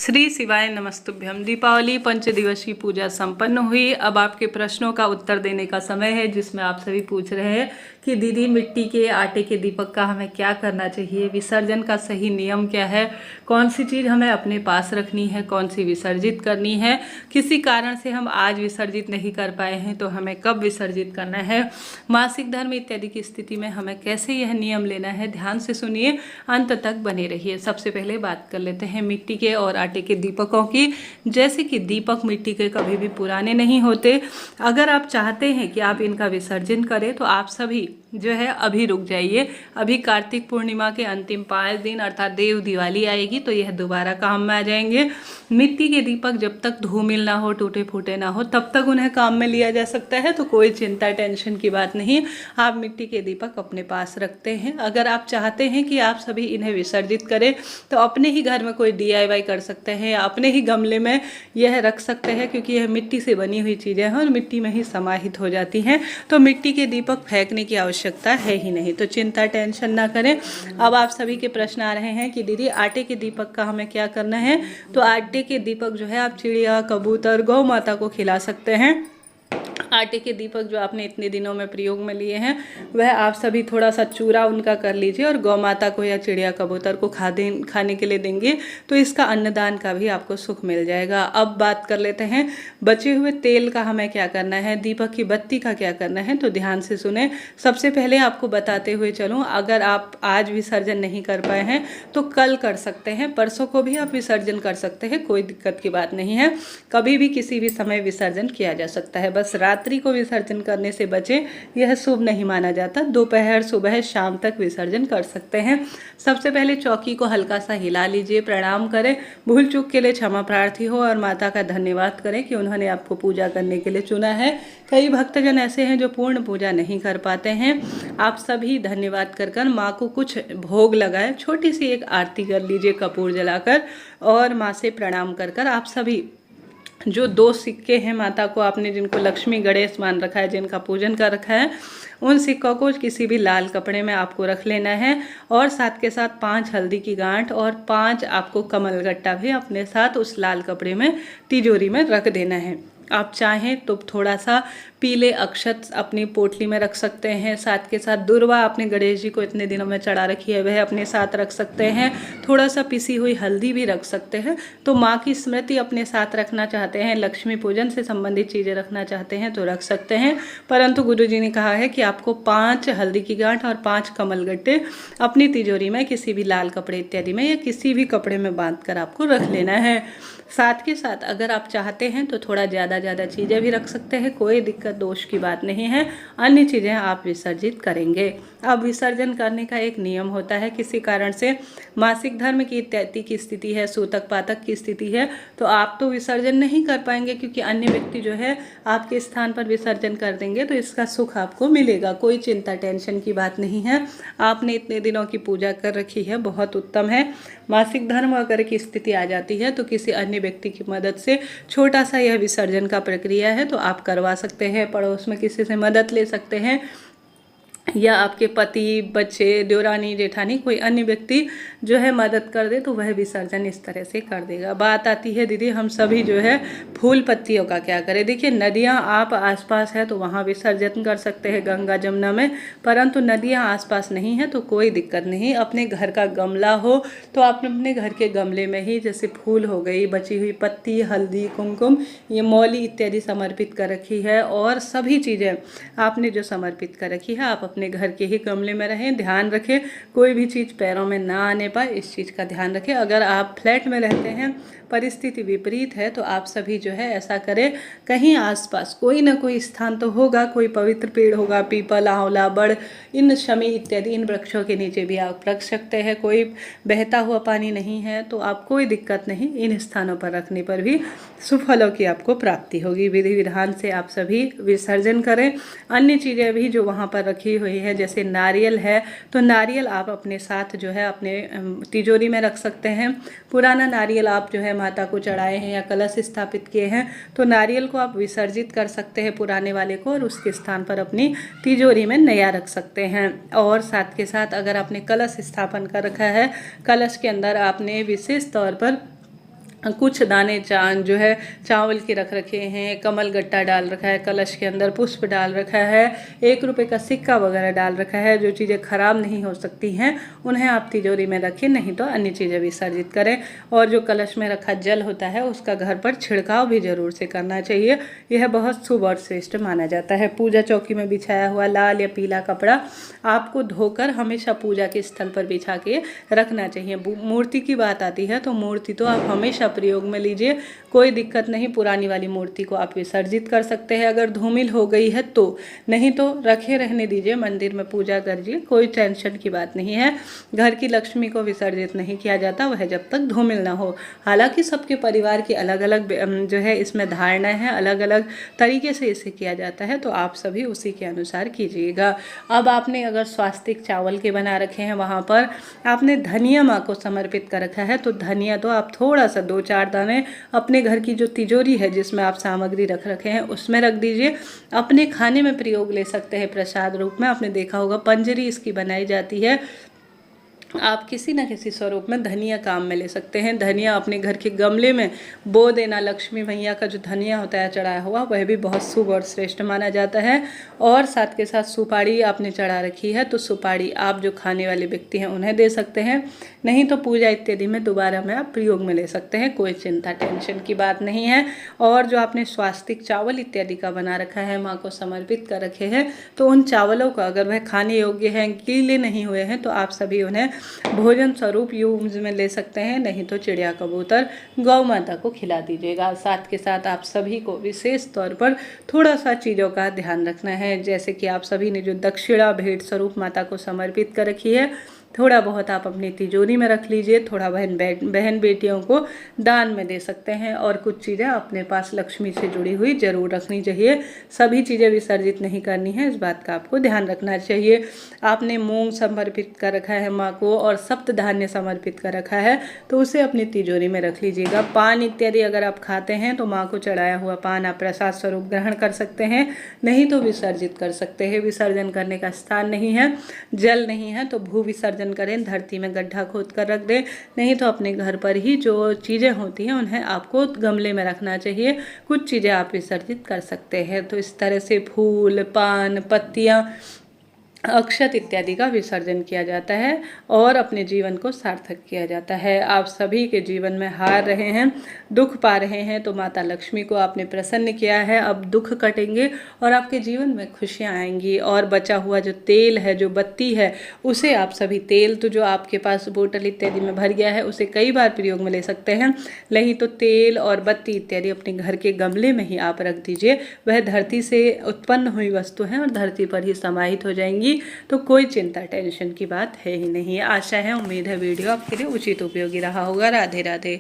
श्री शिवाय नमस्तुभ्यम। दीपावली पंचदिवसीय पूजा संपन्न हुई। अब आपके प्रश्नों का उत्तर देने का समय है, जिसमें आप सभी पूछ रहे हैं कि दीदी मिट्टी के आटे के दीपक का हमें क्या करना चाहिए, विसर्जन का सही नियम क्या है, कौन सी चीज़ हमें अपने पास रखनी है, कौन सी विसर्जित करनी है, किसी कारण से हम आज विसर्जित नहीं कर पाए हैं तो हमें कब विसर्जित करना है, मासिक धर्म इत्यादि की स्थिति में हमें कैसे यह नियम लेना है। ध्यान से सुनिए, अंत तक बने रहिए। सबसे पहले बात कर लेते हैं मिट्टी के और आटे के दीपकों की। जैसे कि दीपक मिट्टी के कभी भी पुराने नहीं होते। अगर आप चाहते हैं कि आप इनका विसर्जन करें तो आप सभी जो है अभी रुक जाइए। अभी कार्तिक पूर्णिमा के अंतिम 5 दिन अर्थात देव दिवाली आएगी तो यह दोबारा काम में आ जाएंगे। मिट्टी के दीपक जब तक धूमिल ना हो, टूटे फूटे ना हो, तब तक उन्हें काम में लिया जा सकता है। तो कोई चिंता टेंशन की बात नहीं, आप मिट्टी के दीपक अपने पास रखते हैं। अगर आप चाहते हैं कि आप सभी इन्हें विसर्जित करें तो अपने ही घर में कोई DIY कर सकते हैं या अपने ही गमले में यह रख सकते हैं, क्योंकि यह मिट्टी से बनी हुई चीज़ें हैं और मिट्टी में ही समाहित हो जाती हैं। तो मिट्टी के दीपक फेंकने की आवश्यकता है ही नहीं, तो चिंता टेंशन ना करें। अब आप सभी के प्रश्न आ रहे हैं कि दीदी आटे के दीपक का हमें क्या करना है। तो आटे के दीपक जो है आप चिड़िया, कबूतर, गौ माता को खिला सकते हैं। आटे के दीपक जो आपने इतने दिनों में प्रयोग में लिए हैं वह आप सभी थोड़ा सा चूरा उनका कर लीजिए और गौ माता को या चिड़िया कबूतर को खाने के लिए देंगे तो इसका अन्नदान का भी आपको सुख मिल जाएगा। अब बात कर लेते हैं बचे हुए तेल का हमें क्या करना है, दीपक की बत्ती का क्या करना है। तो ध्यान से सुने। सबसे पहले आपको बताते हुए चलूँ, अगर आप आज विसर्जन नहीं कर पाए हैं तो कल कर सकते हैं, परसों को भी आप विसर्जन कर सकते हैं, कोई दिक्कत की बात नहीं है। कभी भी किसी भी समय विसर्जन किया जा सकता है, बस रात्रि को विसर्जन करने से बचे, यह शुभ नहीं माना जाता। दोपहर, सुबह, शाम तक विसर्जन कर सकते हैं। सबसे पहले चौकी को हल्का सा हिला लीजिए, प्रणाम करें, भूल चूक के लिए क्षमा प्रार्थी हो और माता का धन्यवाद करें कि उन्होंने आपको पूजा करने के लिए चुना है। कई भक्तजन ऐसे हैं जो पूर्ण पूजा नहीं कर पाते हैं। आप सभी धन्यवाद कर कर माँ को कुछ भोग लगाए, छोटी सी एक आरती कर लीजिए कपूर जलाकर और माँ से प्रणाम कर कर आप सभी जो 2 सिक्के हैं माता को आपने जिनको लक्ष्मी गणेश मान रखा है, जिनका पूजन कर रखा है, उन सिक्कों को किसी भी लाल कपड़े में आपको रख लेना है और साथ के साथ 5 हल्दी की गांठ और 5 आपको कमलगट्टा भी अपने साथ उस लाल कपड़े में तिजोरी में रख देना है। आप चाहें तो थोड़ा सा पीले अक्षत अपनी पोटली में रख सकते हैं। साथ के साथ दुर्वा आपने गणेश जी को इतने दिनों में चढ़ा रखी है वह अपने साथ रख सकते हैं। थोड़ा सा पिसी हुई हल्दी भी रख सकते हैं। तो माँ की स्मृति अपने साथ रखना चाहते हैं, लक्ष्मी पूजन से संबंधित चीज़ें रखना चाहते हैं तो रख सकते हैं। परंतु गुरु जी ने कहा है कि आपको 5 हल्दी की गांठ और 5 कमलगट्टे अपनी तिजोरी में किसी भी लाल कपड़े इत्यादि में या किसी भी कपड़े में बांध कर आपको रख लेना है। साथ के साथ अगर आप चाहते हैं तो थोड़ा ज़्यादा चीज़ें भी रख सकते हैं, कोई दिक्कत दोष की बात नहीं है। अन्य चीज़ें आप विसर्जित करेंगे। अब विसर्जन करने का एक नियम होता है, किसी कारण से मासिक धर्म की इत्यादि की स्थिति है, सूतक पातक की स्थिति है, तो आप तो विसर्जन नहीं कर पाएंगे क्योंकि अन्य व्यक्ति जो है आपके स्थान पर विसर्जन कर देंगे तो इसका सुख आपको मिलेगा। कोई चिंता टेंशन की बात नहीं है। आपने इतने दिनों की पूजा कर रखी है, बहुत उत्तम है। मासिक धर्म अगर की स्थिति आ जाती है तो किसी अन्य व्यक्ति की मदद से छोटा सा यह विसर्जन का प्रक्रिया है तो आप करवा सकते हैं। पड़ोस में किसी से मदद ले सकते हैं या आपके पति, बच्चे, देवरानी, जेठानी, कोई अन्य व्यक्ति जो है मदद कर दे तो वह विसर्जन इस तरह से कर देगा। बात आती है दीदी हम सभी जो है फूल पत्तियों का क्या करें। देखिए नदियाँ आप आसपास है तो वहाँ विसर्जन कर सकते हैं, गंगा जमुना में, परंतु नदियाँ आसपास नहीं है तो कोई दिक्कत नहीं। अपने घर का गमला हो तो आप अपने घर के गमले में ही, जैसे फूल हो गई, बची हुई पत्ती, हल्दी, कुमकुम, ये मौली इत्यादि समर्पित कर रखी है और सभी चीज़ें आपने जो समर्पित कर रखी है आप अपने घर के ही गमले में रहें। ध्यान रखें कोई भी चीज़ पैरों में ना आने पाए, इस चीज़ का ध्यान रखें। अगर आप फ्लैट में रहते हैं, परिस्थिति विपरीत है, तो आप सभी जो है ऐसा करें, कहीं आसपास कोई ना कोई स्थान तो होगा, कोई पवित्र पेड़ होगा, पीपल, आंवला, बड़, इन शमी इत्यादि इन वृक्षों के नीचे भी आप रख सकते हैं। कोई बहता हुआ पानी नहीं है तो आप कोई दिक्कत नहीं, इन स्थानों पर रखने पर भी सुफलों की आपको प्राप्ति होगी। विधि विधान से आप सभी विसर्जन करें। अन्य चीज़ें भी जो वहाँ पर रखी हुई है, जैसे नारियल है तो नारियल आप अपने साथ जो है अपने तिजोरी में रख सकते हैं। पुराना नारियल आप जो है माता को चढ़ाए हैं या कलश स्थापित किए हैं तो नारियल को आप विसर्जित कर सकते हैं पुराने वाले को और उसके स्थान पर अपनी तिजोरी में नया रख सकते हैं। और साथ के साथ अगर आपने कलश स्थापन कर रखा है, कलश के अंदर आपने विशेष तौर पर कुछ दाने जो है चावल के रख रखे हैं, कमल गट्टा डाल रखा है, कलश के अंदर पुष्प डाल रखा है, 1 रुपये का सिक्का वगैरह डाल रखा है। जो चीज़ें खराब नहीं हो सकती हैं उन्हें आप तिजोरी में रखें, नहीं तो अन्य चीज़ें विसर्जित करें। और जो कलश में रखा जल होता है उसका घर पर छिड़काव भी ज़रूर से करना चाहिए। यह बहुत शुभ और श्रेष्ठ माना जाता है। पूजा चौकी में बिछाया हुआ लाल या पीला कपड़ा आपको धोकर हमेशा पूजा के स्थल पर बिछा के रखना चाहिए। मूर्ति की बात आती है तो मूर्ति तो आप हमेशा प्रयोग में लीजिए, कोई दिक्कत नहीं। पुरानी वाली मूर्ति को आप विसर्जित कर सकते हैं अगर धूमिल हो गई है तो, नहीं तो रखे रहने दीजिए, मंदिर में पूजा करिए, कोई टेंशन की बात नहीं है। घर की लक्ष्मी को विसर्जित नहीं किया जाता, वह जब तक धूमिल ना हो। हालांकि सबके परिवार की अलग अलग जो है इसमें धारणाएं हैं, अलग अलग तरीके से इसे किया जाता है, तो आप सभी उसी के अनुसार कीजिएगा। अब आपने अगर स्वास्तिक चावल के बना रखे हैं, वहाँ पर आपने धनिया माँ को समर्पित कर रखा है, तो धनिया तो आप थोड़ा सा 2-4 दाने अपने घर की जो तिजोरी है जिसमें आप सामग्री रख रखे हैं उसमें रख दीजिए। अपने खाने में प्रयोग ले सकते हैं प्रसाद रूप में। आपने देखा होगा पंजरी इसकी बनाई जाती है। आप किसी न किसी स्वरूप में धनिया काम में ले सकते हैं। धनिया अपने घर के गमले में बो देना, लक्ष्मी मैया का जो धनिया होता है चढ़ाया हुआ, वह भी बहुत शुभ और श्रेष्ठ माना जाता है। और साथ के साथ सुपारी आपने चढ़ा रखी है, तो सुपारी आप जो खाने वाले व्यक्ति हैं उन्हें दे सकते हैं, नहीं तो पूजा इत्यादि में दोबारा में आप प्रयोग में ले सकते हैं, कोई चिंता टेंशन की बात नहीं है। और जो आपने स्वास्तिक चावल इत्यादि का बना रखा है, माँ को समर्पित कर रखे हैं, तो उन चावलों का अगर वह खाने योग्य हैं, गीले नहीं हुए हैं, तो आप सभी उन्हें भोजन स्वरूप यूज में ले सकते हैं, नहीं तो चिड़िया कबूतर गौ माता को खिला दीजिएगा। साथ के साथ आप सभी को विशेष तौर पर थोड़ा सा चीज़ों का ध्यान रखना है, जैसे कि आप सभी ने जो दक्षिणा भेंट स्वरूप माता को समर्पित कर रखी है, थोड़ा बहुत आप अपनी तिजोरी में रख लीजिए, थोड़ा बहन बेटियों को दान में दे सकते हैं, और कुछ चीज़ें अपने पास लक्ष्मी से जुड़ी हुई जरूर रखनी चाहिए। सभी चीज़ें विसर्जित नहीं करनी है, इस बात का आपको ध्यान रखना चाहिए। आपने मूंग समर्पित कर रखा है माँ को और सप्त धान्य समर्पित कर रखा है, तो उसे अपनी तिजोरी में रख लीजिएगा। पान इत्यादि अगर आप खाते हैं तो माँ को चढ़ाया हुआ पान आप प्रसाद स्वरूप ग्रहण कर सकते हैं, नहीं तो विसर्जित कर सकते हैं। विसर्जन करने का स्थान नहीं है, जल नहीं है, तो भू विसर्जन करें, धरती में गड्ढा खोद कर रख दें, नहीं तो अपने घर पर ही जो चीज़ें होती हैं उन्हें आपको गमले में रखना चाहिए। कुछ चीज़ें आप विसर्जित कर सकते हैं। तो इस तरह से फूल, पान, पत्तियाँ, अक्षत इत्यादि का विसर्जन किया जाता है और अपने जीवन को सार्थक किया जाता है। आप सभी के जीवन में हार रहे हैं, दुख पा रहे हैं, तो माता लक्ष्मी को आपने प्रसन्न किया है, अब दुख कटेंगे और आपके जीवन में खुशियां आएंगी। और बचा हुआ जो तेल है, जो बत्ती है, उसे आप सभी तेल तो जो आपके पास बोतल इत्यादि में भर गया है उसे कई बार प्रयोग में ले सकते हैं, नहीं तो तेल और बत्ती इत्यादि अपने घर के गमले में ही आप रख दीजिए। वह धरती से उत्पन्न हुई वस्तु हैं और धरती पर ही समाहित हो जाएंगी, तो कोई चिंता टेंशन की बात है ही नहीं। आशा है, उम्मीद है वीडियो आपके लिए उचित उपयोगी रहा होगा। राधे राधे।